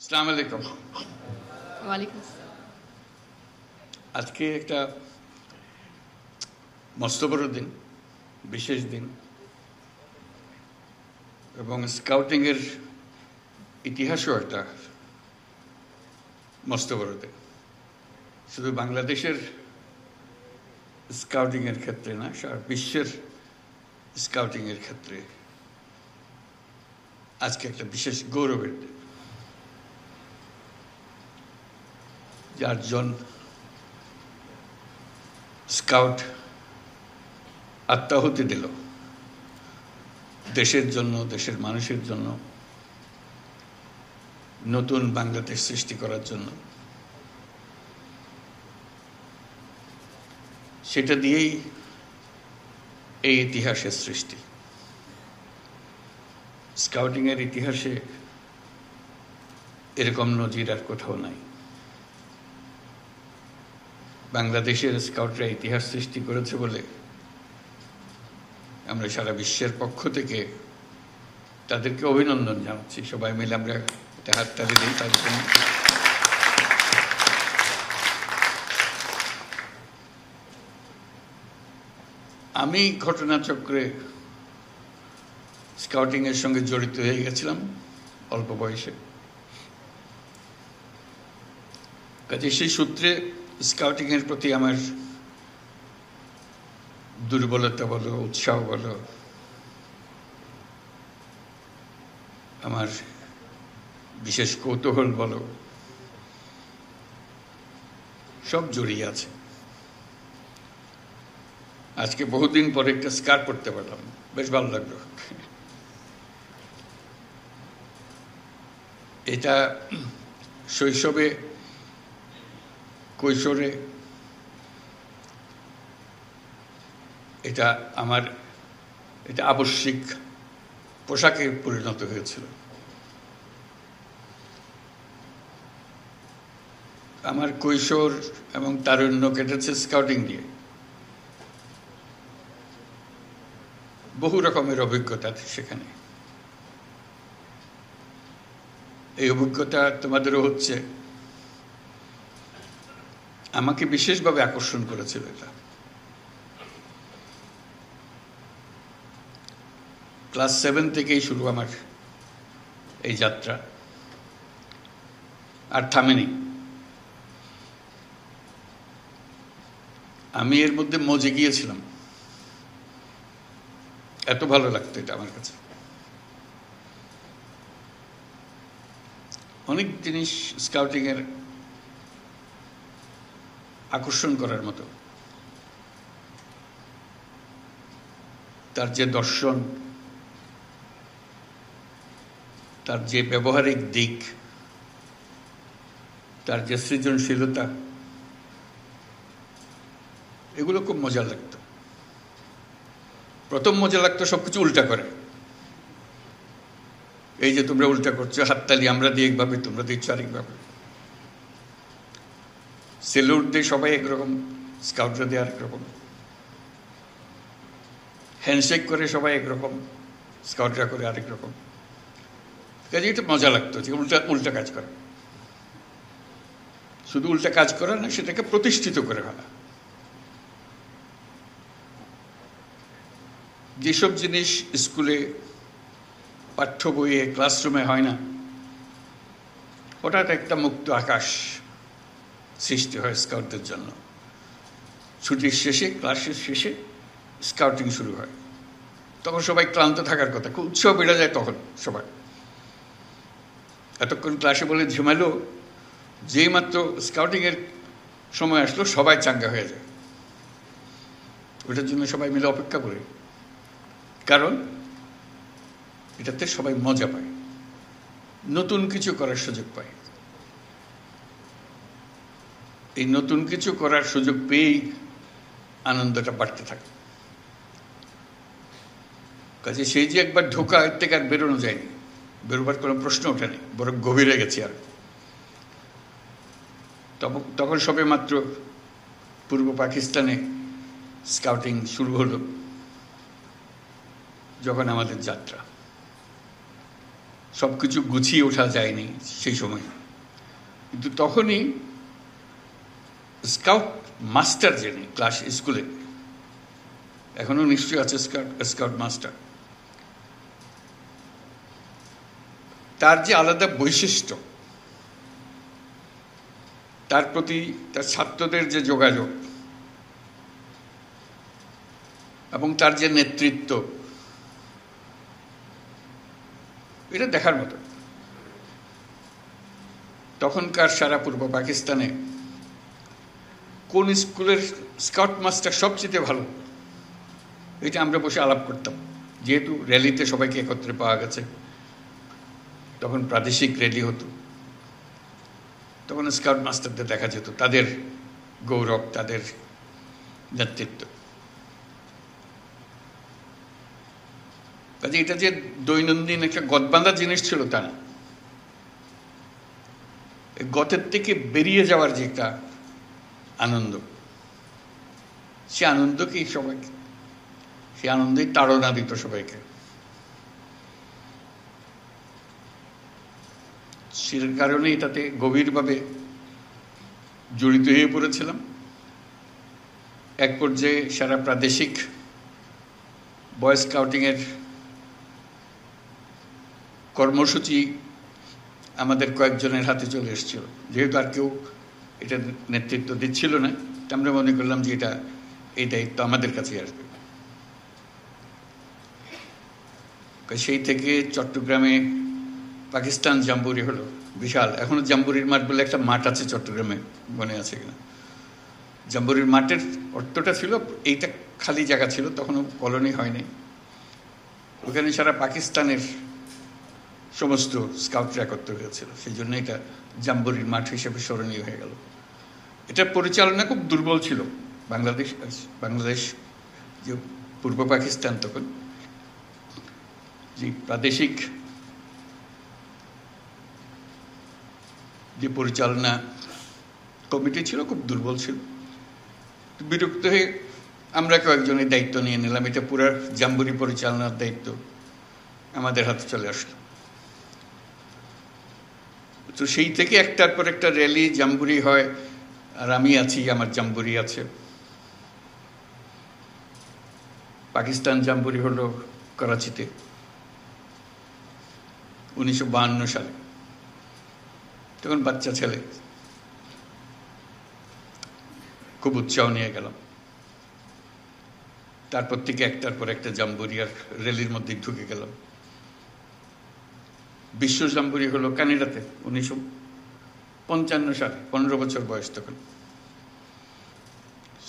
আসসালামু আলাইকুম। ওয়ালাইকুম আসসালাম। আজকে একটা মস্ত বড় দিন, বিশেষ দিন, এবং স্কাউটিংয়ের ইতিহাসও একটা মস্ত বড় দিন। শুধু বাংলাদেশের স্কাউটিংয়ের ক্ষেত্রে না, সারা বিশ্বের স্কাউটিংয়ের ক্ষেত্রে আজকে একটা বিশেষ গৌরবের দিন। 4 জন স্কাউট আত্মাহুতি দিল দেশের জন্য, দেশের মানুষের জন্য, নতুন বাংলাদেশ সৃষ্টি করার জন্য। সেটা দিয়েই এই ইতিহাসের সৃষ্টি। স্কাউটিংয়ের ইতিহাসে এরকম নজির আর কোথাও নাই। বাংলাদেশের স্কাউটরা ইতিহাস সৃষ্টি করেছে বলে আমরা সারা বিশ্বের পক্ষ থেকে তাদেরকে অভিনন্দন জানাচ্ছি। সবাই মিলে আমরা একটা হাততালি দিই তাদের জন্য। আমি ঘটনাচক্রে স্কাউটিংয়ের সঙ্গে জড়িত হয়ে গেছিলাম অল্প বয়সে। কাজে সেই সূত্রে স্কাউটিংয়ের প্রতি আমার দুর্বলতা বলো, উৎসাহ বলো, আমার বিশেষ কৌতূহল বলো, সব জড়িয়ে আছে। আজকে বহুদিন পরে একটা স্কার্ট পরতে পারলাম, বেশ ভালো লাগলো। এটা শৈশবে, কৈশোরে এটা আমার আবশ্যিক পোশাকে পরিণত হয়েছিল। আমার কৈশোর এবং তারুণ্য কেটেছে স্কাউটিং দিয়ে। বহু রকমের অভিজ্ঞতা সেখানে। এই অভিজ্ঞতা তোমাদেরও হচ্ছে। আমাকে বিশেষভাবে আকর্ষণ করেছিল এটা। ক্লাস 7 থেকেই শুরু আমার এই যাত্রা, আর থামেনি। আমি এর মধ্যে মজে গিয়েছিলাম, এত ভালো লাগতো এটা আমার কাছে। অনেক জিনিস স্কাউটিংয়ের আকর্ষণ করার মতো। তার যে দর্শন, তার যে ব্যবহারিক দিক, তার যে সৃজনশীলতা, এগুলো খুব মজা লাগতো। প্রথম মজা লাগতো সবকিছু উল্টা করে। এই যে তোমরা উল্টা করছো, হাততালি আমরা দিই একভাবে, তোমরা দিচ্ছ আরেকভাবে। সেলুট দিয়ে সবাই একরকম, স্কাউটরা দিয়ে আরেক রকম। হ্যান্ডশেক করে সবাই একরকম, স্কাউটরা করে আরেক রকম। কাজে এটা মজা লাগতো যে উল্টা উল্টা কাজ করা। শুধু উল্টা কাজ করা না, সেটাকে প্রতিষ্ঠিত করে ফেলা। যেসব জিনিস স্কুলে, পাঠ্য বইয়ে, ক্লাসরুমে হয় না, হঠাৎ একটা মুক্ত আকাশ সৃষ্টি হয় স্কাউটদের জন্য। ছুটির শেষে, ক্লাসের শেষে স্কাউটিং শুরু হয়। তখন সবাই ক্লান্ত থাকার কথা, খুব উৎসাহ বেড়ে যায় তখন সবাই। এতক্ষণ ক্লাসে বলে ঝিমালো, যেই মাত্র স্কাউটিংয়ের সময় আসলো সবাই চাঙ্গা হয়ে যায়। ওটার জন্য সবাই মিলে অপেক্ষা করে, কারণ এটাতে সবাই মজা পায়, নতুন কিছু করার সুযোগ পায়। এই নতুন কিছু করার সুযোগ পেয়েই আনন্দটা বাড়তে থাকে। কাজে সেই যে একবার ঢোকা, এর থেকে আর বেরোনো যায়নি, বেরোবার কোনো প্রশ্ন ওঠেনি, বরং গভীরে গেছি আর। তখন সবে মাত্র পূর্ব পাকিস্তানে স্কাউটিং শুরু হলো, যখন আমাদের যাত্রা। সব কিছু গুছিয়ে ওঠা যায়নি সেই সময়, কিন্তু তখনই স্কাউট মাস্টার যিনি ক্লাস স্কুলে, এখনো নিশ্চয়ই আছে স্কাউট মাস্টার, তার যে আলাদা বৈশিষ্ট্য, তার প্রতি তার ছাত্রদের যে যোগাযোগ এবং তার যে নেতৃত্ব, এটা দেখার মতো। তখনকার সারা পূর্ব পাকিস্তানে কোন স্কুলের স্কাউট মাস্টার সবচেয়ে ভালো, এটা আমরা বসে আলাপ করতাম। যেহেতু র্যালিতে সবাইকে একত্রে পাওয়া গেছে, তখন প্রাদেশিক র্যালি হতো, তখন স্কাউট মাস্টারদের দেখা যেত, তাদের গৌরব, তাদের নেতৃত্ব। কাজে এটা যে দৈনন্দিন একটা গদবাঁধা জিনিস ছিল তা না, গতের থেকে বেরিয়ে যাওয়ার যে একটা আনন্দ, সে আনন্দকেই সবাইকে, সে আনন্দেই তাড়না দিত সবাইকে। সে কারণে এটাতে গভীরভাবে জড়িত হয়ে পড়েছিলাম। এক পর্যায়ে সারা প্রাদেশিক বয় স্কাউটিংয়ের কর্মসূচি আমাদের কয়েকজনের হাতে চলে এসেছিল। যেহেতু আর কেউ এটা নেতৃত্ব দিচ্ছিল না, আমরা মনে করলাম যে এই দায়িত্ব আমাদের কাছেই আসবে। সেই থেকে চট্টগ্রামে পাকিস্তান জাম্বুরি হলো, বিশাল। এখনো জাম্বুরির মাঠ বলে একটা মাঠ আছে চট্টগ্রামে, মনে আছে কিনা? জাম্বুরির মাঠের অর্থটা ছিল, এইটা খালি জায়গা ছিল, তখনও কলোনি হয়নি। ওখানে সারা পাকিস্তানের সমস্ত স্কাউটরা একত্র হয়েছিল, সেই জন্য এটা জাম্বুরির মাঠ হিসেবে স্মরণীয় হয়ে গেল। এটার পরিচালনা খুব দুর্বল ছিল। বাংলাদেশ যে পূর্ব পাকিস্তান, তখন যে প্রাদেশিক যে পরিচালনা কমিটি ছিল খুব দুর্বল ছিল। বিরক্ত হয়ে আমরা কয়েকজনের দায়িত্ব নিয়ে নিলাম। এটা পুরো জাম্বুরি পরিচালনার দায়িত্ব আমাদের হাতে চলে আসলো। তো সেই থেকে একটার পর একটা র্যালি জাম্বুরি হয়, আর আমি আছি, আমার জাম্বুরি আছে। পাকিস্তান জাম্বুরি হলো করাচিতে 1952 সালে। তখন বাচ্চা ছেলে, খুব উৎসাহ নিয়ে গেলাম। তারপর থেকে একটার পর একটা জাম্বুরি আর র্যালির মধ্যে ঢুকে গেলাম। বিশ্ব জাম্বুরি হলো কানাডাতে 1955 সালে, 15 বছর বয়স তখন।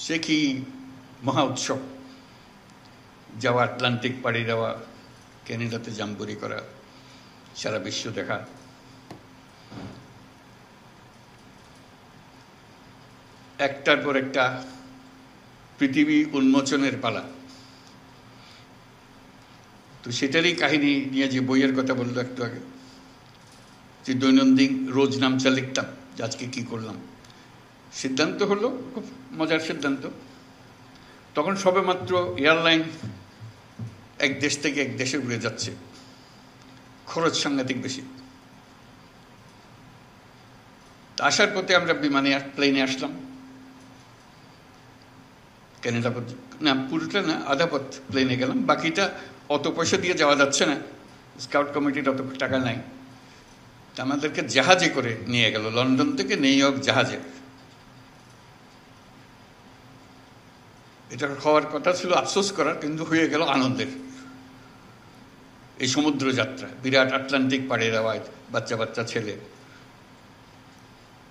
সে কি মহা উৎসব, যাওয়া, আটলান্টিক পাড়ি দেওয়া, ক্যানাডাতে জাম্বুরি করা, সারা বিশ্ব দেখা। একটার পর একটা পৃথিবী উন্মোচনের পালা। তো সেটারই কাহিনী নিয়ে যে বইয়ের কথা বললো একটু আগে, যে দৈনন্দিন রোজ নামচা লিখতাম যে আজকে কি করলাম। সিদ্ধান্ত হলো, খুব মজার সিদ্ধান্ত, তখন সবে মাত্র এয়ারলাইন এক দেশ থেকে এক দেশে উড়ে যাচ্ছে, খরচ সাংঘাতিক বেশি। আসার পথে আমরা প্লেনে আসলাম ক্যানাডা পর্যন্ত, না পুরোটা না, আধা পথ প্লেনে গেলাম। বাকিটা অত পয়সা দিয়ে যাওয়া যাচ্ছে না, স্কাউট কমিটির অত টাকা নাই। তা আমাদেরকে জাহাজে করে নিয়ে গেল, লন্ডন থেকে নিউ ইয়র্ক জাহাজে। এটা হওয়ার কথা ছিল আফসোস করার, কিন্তু হয়ে গেল আনন্দের। এই সমুদ্র যাত্রা, বিরাট আটলান্টিক পাড়ে দেওয়া, বাচ্চা বাচ্চা ছেলে,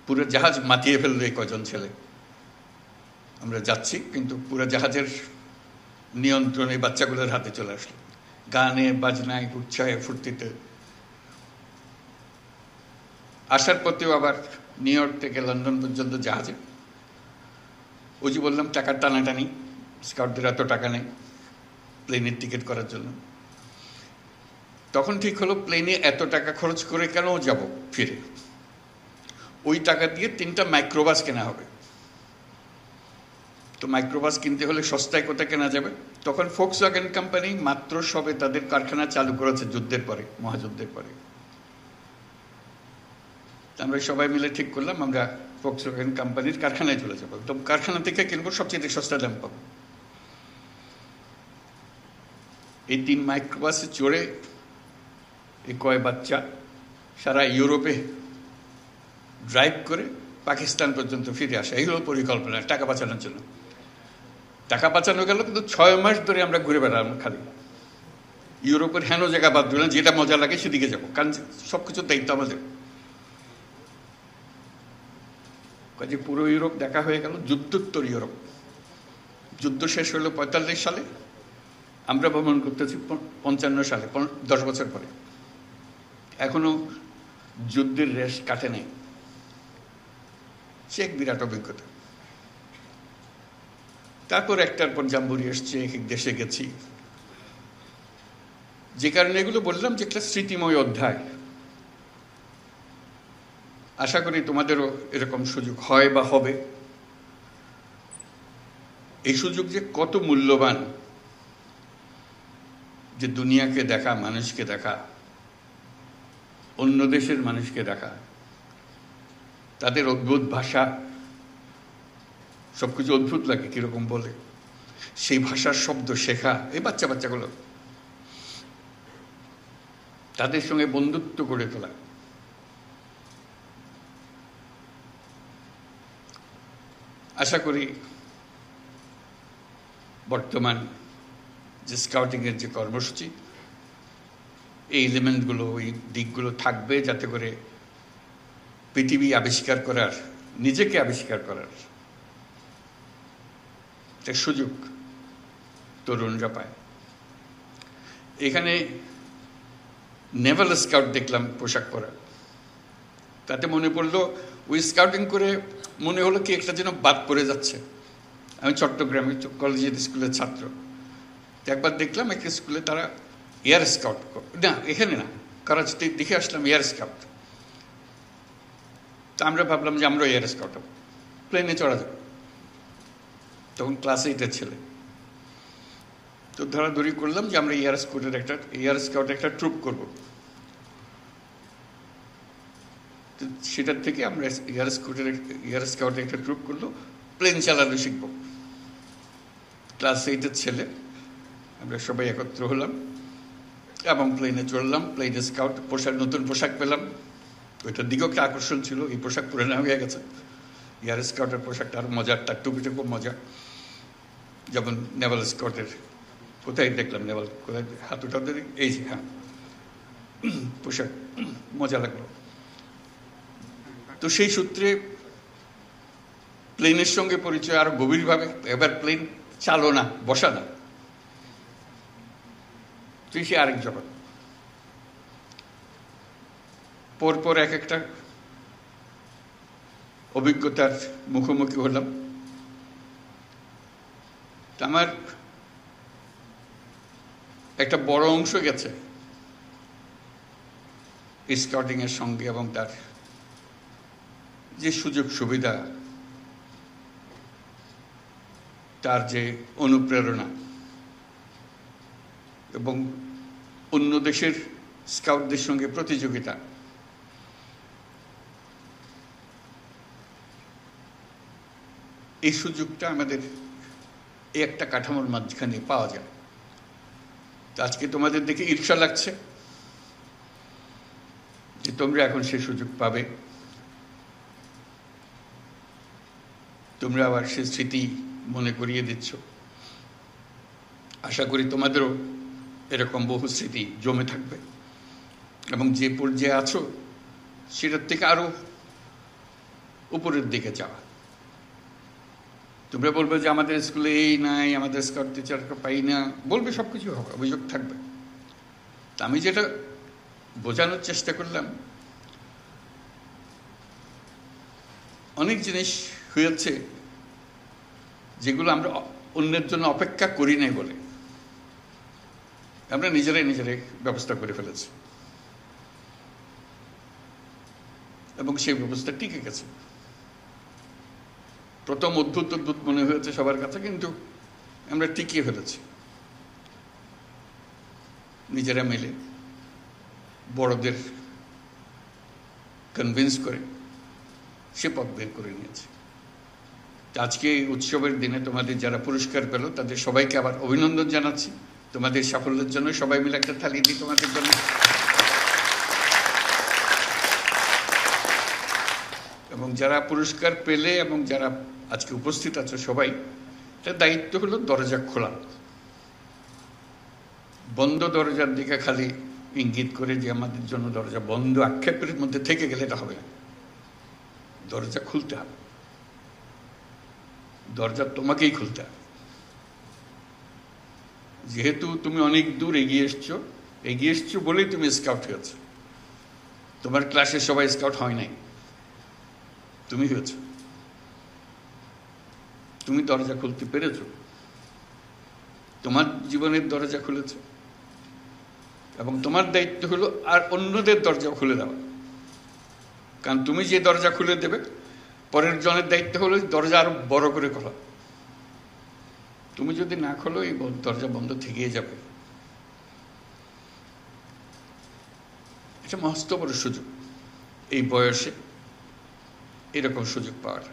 পুরো জাহাজ মাতিয়ে ফেললো এই কজন ছেলে। আমরা যাচ্ছি, কিন্তু পুরো জাহাজের নিয়ন্ত্রণ এই বাচ্চাগুলোর হাতে চলে আসলো, গানে বাজনায় উৎসাহে ফুর্তিতে। আসার পথেও আবার নিউ ইয়র্ক থেকে লন্ডন পর্যন্ত জাহাজে। ওই যে বললাম টাকার টানাটানি, স্কাউটদের এত টাকা নেই প্লেনের টিকিট করার জন্য। তখন ঠিক হলো প্লেনে এত টাকা খরচ করে কেন যাব ফিরে, ওই টাকা দিয়ে 3টা মাইক্রোবাস কেনা হবে। তো মাইক্রোবাস কিনতে হলে সস্তায় কোথায় কেনা যাবে? তখন ফোক্সওয়াগন কোম্পানি মাত্র সবে তাদের কারখানা চালু করেছে যুদ্ধের পরে, মহাযুদ্ধের পরে। আমরা সবাই মিলে ঠিক করলাম আমরা ফক্সওয়াগন কোম্পানির কারখানায় চলে যাবো, একদম কারখানা থেকে কিনবো, সবচেয়ে সস্তা দাম পাবো। এই 3 মাইক্রোবাসে চড়ে এই কয় বাচ্চা সারা ইউরোপে ড্রাইভ করে পাকিস্তান পর্যন্ত ফিরে আসা, এই হলো পরিকল্পনা টাকা বাঁচানোর জন্য। টাকা বাঁচানো গেল, কিন্তু 6 মাস ধরে আমরা ঘুরে বেড়ালাম খালি ইউরোপের হেন জায়গা বাদ দিলাম, যেটা মজা লাগে সেদিকে যাবো, কারণ সবকিছুর দায়িত্ব আমাদের। কাজে পুরো ইউরোপ দেখা হয়ে গেল, যুদ্ধোত্তর ইউরোপ। যুদ্ধ শেষ হলো 45 সালে, আমরা ভ্রমণ করতেছি 55 সালে, 10 বছর পরে। এখনো যুদ্ধের রেশ কাটে নাই। সে এক বিরাট অভিজ্ঞতা। তারপর একটার পর জাম্বুরি এসছে, এক এক দেশে গেছি। যে কারণে এগুলো বললাম যে একটা স্মৃতিময় অধ্যায়। আশা করি তোমাদেরও এরকম সুযোগ হয় বা হবে। এই সুযোগ যে কত মূল্যবান, যে দুনিয়াকে দেখা, মানুষকে দেখা, অন্য দেশের মানুষকে দেখা, তাদের অদ্ভুত ভাষা, সবকিছু অদ্ভুত লাগে কিরকম বলে, সেই ভাষার শব্দ শেখা, এই বাচ্চাগুলো, তাদের সঙ্গে বন্ধুত্ব গড়ে তোলা। আশা করি বর্তমান যে স্কাউটিংয়ের যে কর্মসূচি, এই এলিমেন্টগুলো, এই দিকগুলো থাকবে, যাতে করে পৃথিবী আবিষ্কার করার, নিজেকে আবিষ্কার করার একটা সুযোগ তরুণরা পায়। এখানে নেভাল স্কাউট দেখলাম পোশাক পরা, তাতে মনে পড়লো ওই স্কাউটিং করে মনে হলো কি একটা যেন বাদ পড়ে যাচ্ছে। আমি চট্টগ্রামে কলেজের স্কুলের ছাত্র, একবার দেখলাম একটা স্কুলে তারা এয়ার স্কাউট, না এখানে না, করাচিতে দেখে আসলাম এয়ার স্কাউট। তা আমরা ভাবলাম যে আমরা এয়ার স্কাউট হব, প্লেনে চড়া যাবে। তখন ক্লাস 8-এর ছেলে, তো ধরাধরি করলাম যে আমরা এয়ার স্কাউটের একটা ট্রুপ করব। তো সেটার থেকে আমরা এয়ার স্কাউটের একটা ট্রুপ করলো, প্লেন চালানো শিখব। ক্লাস 8-এর ছেলে আমরা সবাই একত্র হলাম এবং প্লেনে চড়লাম। প্লেনে স্কাউট নতুন পোশাক পেলাম, ওইটার দিকেও একটা আকর্ষণ ছিল। এই পোশাক পরে নেওয়া হয়ে গেছে, এয়ার স্কাউটের পোশাকটা আরও মজার, তার টুপিটা খুব মজা। যেমন নেভাল স্কাউটের, কোথায় দেখলাম নেভাল, কোথায় হাতুটা ধরে, এই যে, হ্যাঁ, পোশাক মজা লাগলো। তো সেই সূত্রে প্লেনের সঙ্গে পরিচয় আরো গভীরভাবে। এবার প্লেন চালনা, বসা না, তুই সে আরেক জগৎ। পরপর এক একটা অভিজ্ঞতার মুখোমুখি হলাম। আমার একটা বড় অংশ গেছে স্কাউটিং এর সঙ্গে, এবং তার যে সুযোগ সুবিধা, তার যে অনুপ্রেরণা, এবং অন্য দেশের স্কাউটদের সঙ্গে প্রতিযোগিতা, এই সুযোগটা আমাদের এই একটা কাঠামোর মাঝখানে পাওয়া যায়। তো আজকে তোমাদের দেখে ঈর্ষা লাগছে যে তোমরা এখন সে সুযোগ পাবে, তোমরা আবার সে স্মৃতি মনে করিয়ে দিচ্ছ। আশা করি তোমাদেরও এরকম বহু স্মৃতি জমে থাকবে, এবং যে পর্যায়ে আছো সেটার থেকে আরো উপরের দিকে যাওয়া। তোমরা বলবে যে আমাদের স্কুলে এই নাই, আমাদের স্কাউট টিচারকে পাই না, বলবে, সবকিছু হবে, অভিযোগ থাকবে। তা আমি যেটা বোঝানোর চেষ্টা করলাম, অনেক জিনিস হয়েছে যেগুলো আমরা অন্যের জন্য অপেক্ষা করি নাই বলে আমরা নিজেরাই ব্যবস্থা করে ফেলেছি, এবং সেই ব্যবস্থা টিকে গেছে। প্রথম অদ্ভুত মনে হয়েছে সবার কাছে, কিন্তু আমরা টিকিয়ে ফেলেছি নিজেরা মিলে, বড়দের কনভিন্স করে সে পথ বের করে নিয়েছে। আজকে এই উৎসবের দিনে তোমাদের যারা পুরস্কার পেল তাদের সবাইকে আবার অভিনন্দন জানাচ্ছি। তোমাদের সাফল্যের জন্য সবাই মিলে একটা থালি দিই তোমাদের জন্য। এবং যারা পুরস্কার পেলে এবং যারা আজকে উপস্থিত আছো সবাই, তার দায়িত্ব হলো দরজা খোলা। বন্ধ দরজার দিকে খালি ইঙ্গিত করে যে আমাদের জন্য দরজা বন্ধ আক্ষেপের মধ্যে থেকে গেলে এটা হবে না। দরজা খুলতে হবে, দরজা তোমাকেই খুলতে হবে। যেহেতু তুমি অনেক দূর এগিয়ে এসছো বলেই তুমি স্কাউট হয়েছ। তোমার ক্লাসে সবাই স্কাউট হয় নাই, তুমি হয়েছ। তুমি দরজা খুলতে পেরেছ, তোমার জীবনের দরজা খুলেছ, এবং তোমার দায়িত্ব হলো আর অন্যদের দরজা খুলে দেওয়া। কারণ তুমি যে দরজা খুলে দেবে, পরের জনের দায়িত্ব হলো দরজা আরো বড় করে খোলা। তুমি যদি না খোলো, এই দরজা বন্ধ থেকেই যাবে। এটা মস্ত বড় সুযোগ এই বয়সে এরকম সুযোগ পাওয়ার।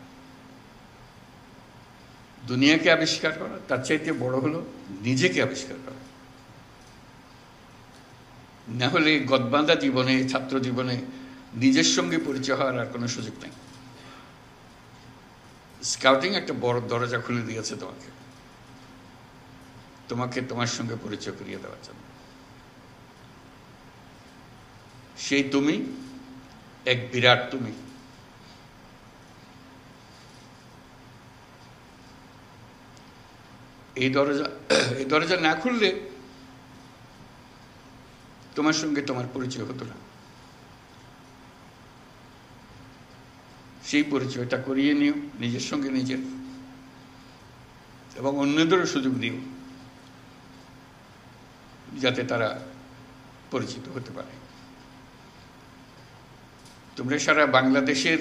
দুনিয়াকে আবিষ্কার করা, তার চাইতে বড় হলো নিজেকে আবিষ্কার করা। না হলে গদবাঁধা জীবনে, ছাত্র জীবনে নিজের সঙ্গে পরিচয় হওয়ার আর কোনো সুযোগ নেই। স্কাউটিং একটা বড় দরজা খুলে দিয়েছে তোমাকে তোমার সঙ্গে পরিচয় করিয়ে দেওয়ার জন্য। সেই তুমি এক বিরাট তুমি। এই দরজা না খুললে তোমার সঙ্গে তোমার পরিচয় হতো না। সেই পরিচয়টা করিয়ে নিও নিজের সঙ্গে নিজের, এবং অন্যদেরও সুযোগ দিও যাতে তারা পরিচিত হতে পারে। তোমরা সারা বাংলাদেশের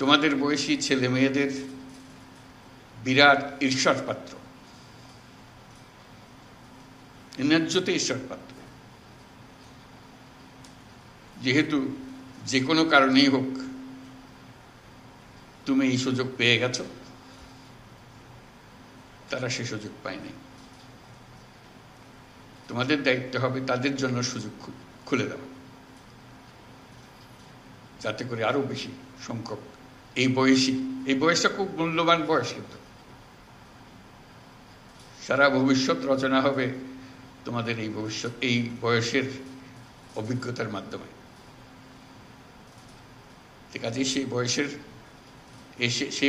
তোমাদের বয়সী ছেলে মেয়েদের বিরাট ঈর্ষার পাত্র, ন্যায্যতে ঈর্ষার পাত্র। যেহেতু যে কোনো কারণেই হোক তুমি এই সুযোগ পেয়ে গেছ, তারা সে সুযোগ পায়নি। তোমাদের দায়িত্ব হবে তাদের জন্য সুযোগ খুলে দেওয়া, যাতে করে আরো বেশি সংখ্যক এই বয়সটা খুব মূল্যবান বয়স। কিন্তু সারা ভবিষ্যৎ রচনা হবে তোমাদের এই বয়সের অভিজ্ঞতার মাধ্যমে। কাজেই সেই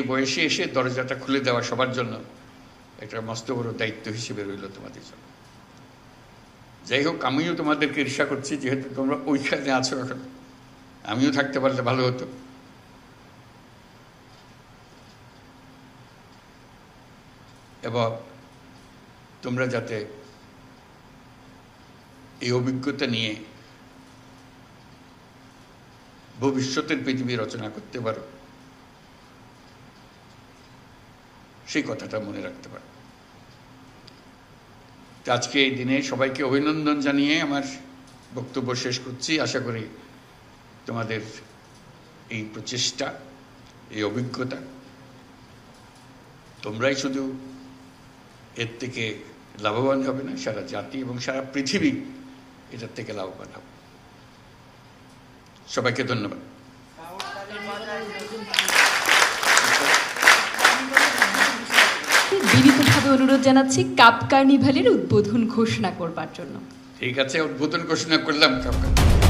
বয়সে এসে দরজাটা খুলে দেওয়া সবার জন্য একটা মস্ত বড় দায়িত্ব হিসেবে রইল তোমাদের জন্য। যাই হোক, আমিও তোমাদেরকে ঈর্ষা করছি, যেহেতু তোমরা ওইখানে আছো এখন। আমিও থাকতে পারলে ভালো হতো। এবং তোমরা যাতে এই অভিজ্ঞতা নিয়ে ভবিষ্যতের পৃথিবী রচনা করতে পারো, সেই কথাটা মনে রাখতে পারো। আজকে এই দিনে সবাইকে অভিনন্দন জানিয়ে আমার বক্তব্য শেষ করছি। আশা করি তোমাদের এই প্রচেষ্টা, এই অভিজ্ঞতা, তোমরাই শুধু এর থেকে লাভবান হবে না, সারা জাতি এবং সারা পৃথিবী এটার থেকে লাভবান হবে। সবাইকে ধন্যবাদ। বিনীতভাবে অনুরোধ জানাচ্ছি কাপ কার্নিভালের উদ্বোধন ঘোষণা করবার জন্য। ঠিক আছে, উদ্বোধন ঘোষণা করলাম কাপ কার্নিভাল।